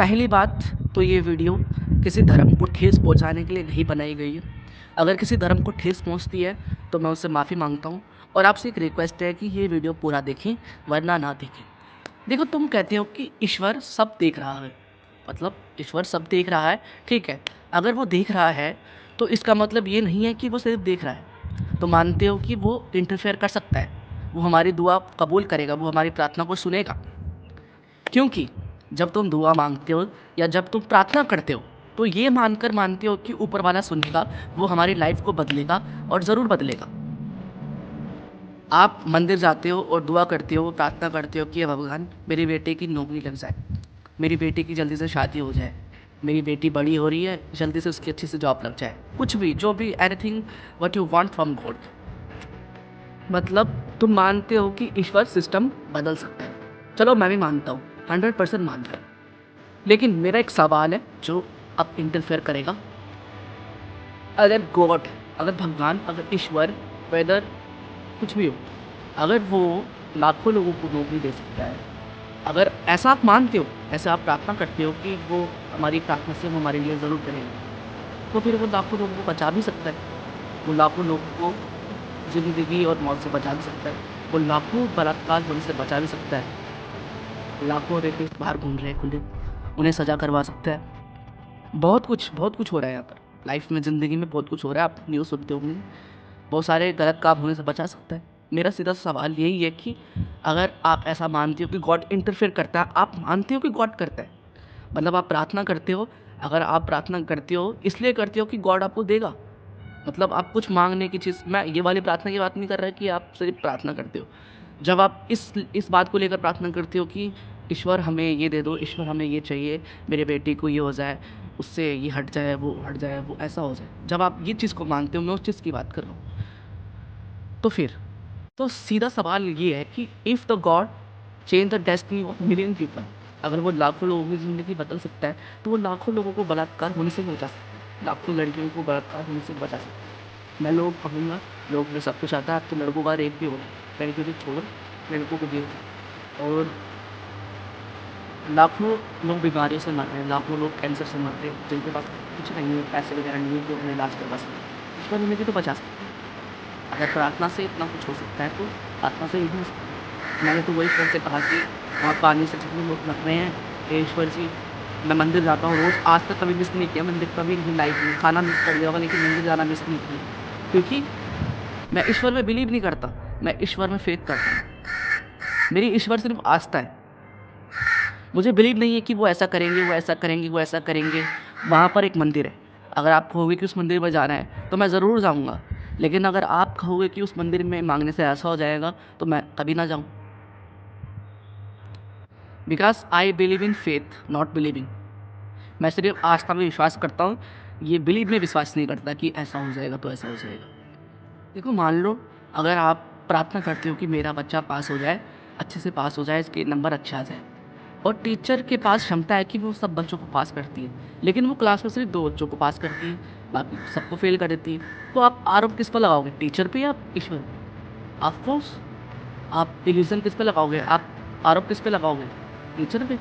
पहली बात तो ये वीडियो किसी धर्म को ठेस पहुंचाने के लिए नहीं बनाई गई है। अगर किसी धर्म को ठेस पहुंचती है तो मैं उससे माफ़ी मांगता हूँ और आपसे एक रिक्वेस्ट है कि ये वीडियो पूरा देखें वरना ना देखें। देखो, तुम कहते हो कि ईश्वर सब देख रहा है, मतलब ईश्वर सब देख रहा है, ठीक है। अगर वो देख रहा है तो इसका मतलब ये नहीं है कि वो सिर्फ देख रहा है। तो मानते हो कि वो इंटरफेयर कर सकता है, वो हमारी दुआ कबूल करेगा, वो हमारी प्रार्थना को सुनेगा। क्योंकि जब तुम दुआ मांगते हो या जब तुम प्रार्थना करते हो तो ये मानकर मानते हो कि ऊपर वाला सुनेगा, वो हमारी लाइफ को बदलेगा और ज़रूर बदलेगा। आप मंदिर जाते हो और दुआ करते हो, प्रार्थना करते हो कि हे भगवान मेरी बेटे की नौकरी लग जाए, मेरी बेटी की जल्दी से शादी हो जाए, मेरी बेटी बड़ी हो रही है जल्दी से उसकी अच्छी से जॉब लग जाए, कुछ भी जो भी anything what you want from God. मतलब तुम मानते हो कि ईश्वर सिस्टम बदल सकता है। चलो मैं भी मानता हूँ, 100% मानता हूँ। लेकिन मेरा एक सवाल है जो अब इंटरफेयर करेगा। अगर गॉड, अगर भगवान, अगर ईश्वर, वेदर कुछ भी हो, अगर वो लाखों लोगों को नौकरी दे सकता है, अगर ऐसा आप मानते हो, ऐसा आप प्रार्थना करते हो कि वो हमारी प्रार्थना से वो हमारे लिए ज़रूर करेगा, तो फिर वो लाखों लोगों को बचा भी सकता है। वो लाखों लोगों को ज़िंदगी और मौत से बचा भी सकता है। वो लाखों बलात्कार होने से बचा भी सकता है। लाखों रेपिस्ट बाहर घूम रहे हैं खुले, उन्हें सज़ा करवा सकता है। बहुत कुछ हो रहा है यहाँ पर लाइफ में, ज़िंदगी में बहुत कुछ हो रहा है। आप न्यूज़ सुनते होंगे, बहुत सारे गलत काम होने से बचा सकता है। मेरा सीधा सवाल यही है कि अगर आप ऐसा मानते हो कि गॉड इंटरफेयर करता है, आप मानते हो कि गॉड करता है, मतलब आप प्रार्थना करते हो, अगर आप प्रार्थना करते हो इसलिए करते हो कि गॉड आपको देगा, मतलब आप कुछ मांगने की चीज़, मैं ये वाली प्रार्थना की बात नहीं कर रहा कि आप सिर्फ प्रार्थना करते हो। जब आप इस बात को लेकर प्रार्थना करते हो कि ईश्वर हमें ये दे दो, ईश्वर हमें ये चाहिए, मेरे बेटी को ये हो जाए, उससे ये हट जाए, वो हट जाए, वो ऐसा हो जाए, जब आप ये चीज़ को मांगते हो, मैं उस चीज़ की बात कर रहा हूँ। तो फिर तो सीधा सवाल ये है कि if the God change the destiny of million people, अगर वो लाखों लोगों की ज़िंदगी बदल सकता है तो वो लाखों लोगों को बलात्कार होने से बचा सकता है, लाखों लड़कियों को बलात्कार होने से बचा सकता है। मैं लोग कहूँगा, लोग में सब कुछ आता है, अब तो लड़कों का रेप भी हो रहा है, लड़कियों को छोड़ो, लड़कों को भी होता है। और लाखों लोग बीमारियों से मर रहे हैं, लाखों लोग कैंसर से मर रहे हैं, जिनके पास कुछ नहीं है, पैसे वगैरह नहीं है कि उन्हें इलाज करवा सकें, ईश्वर उन्हें भी तो बचा सकते हैं। अगर प्रार्थना से इतना कुछ हो सकता है तो प्रार्थना से ही हो सकता है। मैंने तो वही कल से कहा कि वहाँ पानी से जितने लोग मर रहे हैं, हे ईश्वर जी, मैं मंदिर जाता हूँ रोज़, आज तक कभी मिस नहीं किया मंदिर, कभी नहीं, लाइफ में खाना मिस कर दिया होगा लेकिन मंदिर जाना मिस नहीं किया, क्योंकि मैं ईश्वर में बिलीव नहीं करता, मैं ईश्वर में फेथ करता हूँ। मेरी ईश्वर सिर्फ आस्था है, मुझे बिलीव नहीं है कि वो ऐसा करेंगे, वो ऐसा करेंगे, वो ऐसा करेंगे। वहाँ पर एक मंदिर है, अगर आप कहोगे कि उस मंदिर में जाना है तो मैं ज़रूर जाऊँगा, लेकिन अगर आप कहोगे कि उस मंदिर में मांगने से ऐसा हो जाएगा तो मैं कभी ना जाऊँ। Because I believe in faith not believing. मैं सिर्फ आस्था में विश्वास करता हूँ, ये बिलीव में विश्वास नहीं करता कि ऐसा हो जाएगा तो ऐसा हो जाएगा। देखो, मान लो अगर आप प्रार्थना करते हो कि मेरा बच्चा पास हो जाए, अच्छे से पास हो जाए, इसके नंबर अच्छे आ जाए, और टीचर के पास क्षमता है कि वो सब बच्चों को पास करती है, लेकिन वो क्लास में सिर्फ 2 बच्चों को पास करती है, बाकी सबको फेल कर देती है, तो आप आरोप किस पर लगाओगे, टीचर पे या ईश्वर पे? ऑफ कोर्स आप इल्यूज़न किस पे लगाओगे, आप आरोप किस पे लगाओगे, टीचर पे।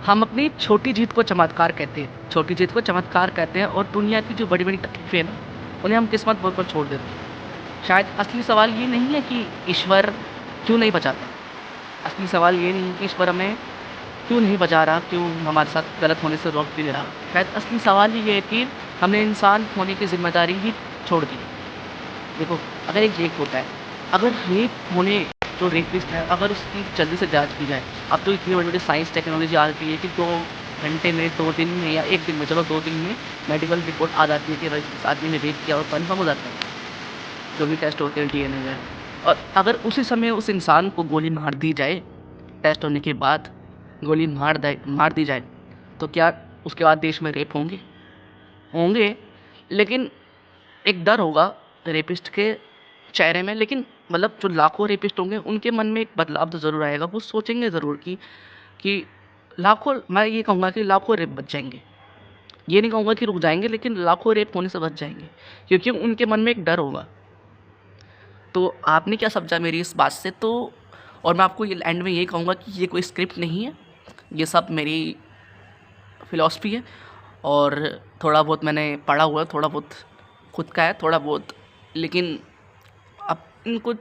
हम अपनी छोटी जीत को चमत्कार कहते हैं, छोटी जीत को चमत्कार कहते हैं, और दुनिया की जो बड़ी-बड़ी तकलीफ़ें हैं ना, उन्हें हम किस्मत बोल कर छोड़ देते हैं। शायद असली सवाल ये नहीं है कि ईश्वर क्यों नहीं बचाता, असली सवाल ये नहीं है कि ईश्वर हमें क्यों नहीं बचा रहा, क्यों हमारे साथ गलत होने से रोक भी नहीं रहा। शायद असली सवाल ही ये है कि हमने इंसान होने की ज़िम्मेदारी ही छोड़ दी। देखो, अगर एक रेप होता है, अगर रेप होने जो रेपिस्ट है, अगर उसकी जल्दी से जाँच की जाए, अब तो इतनी बड़ी-बड़ी साइंस टेक्नोलॉजी आ गई है कि 2 घंटे में, 2 दिन में या 1 दिन में, चलो 2 दिन में मेडिकल रिपोर्ट आ जाती है कि भाई इस आदमी ने रेप किया और कन्फर्म हो जाता है, जो भी टेस्ट होते हैं डीएनए में। और अगर उसी समय उस इंसान को गोली मार दी जाए, टेस्ट होने के बाद गोली मार दी जाए, तो क्या उसके बाद देश में रेप होंगे? होंगे, लेकिन एक डर होगा रेपिस्ट के चेहरे में, लेकिन मतलब जो लाखों रेपिस्ट होंगे उनके मन में एक बदलाव तो ज़रूर आएगा। वो सोचेंगे ज़रूर कि लाखों, मैं ये कहूँगा कि लाखों रेप बच जाएँगे। ये नहीं कहूँगा कि रुक जाएँगे, लेकिन लाखों रेप होने से बच जाएँगे, क्योंकि उनके मन में एक डर होगा। तो आपने क्या समझा मेरी इस बात से? तो और मैं आपको ये एंड में यही कहूँगा कि ये कोई स्क्रिप्ट नहीं है, ये सब मेरी फ़िलॉसफ़ी है और थोड़ा बहुत मैंने पढ़ा हुआ है, थोड़ा बहुत खुद का है, थोड़ा बहुत, लेकिन अब इनको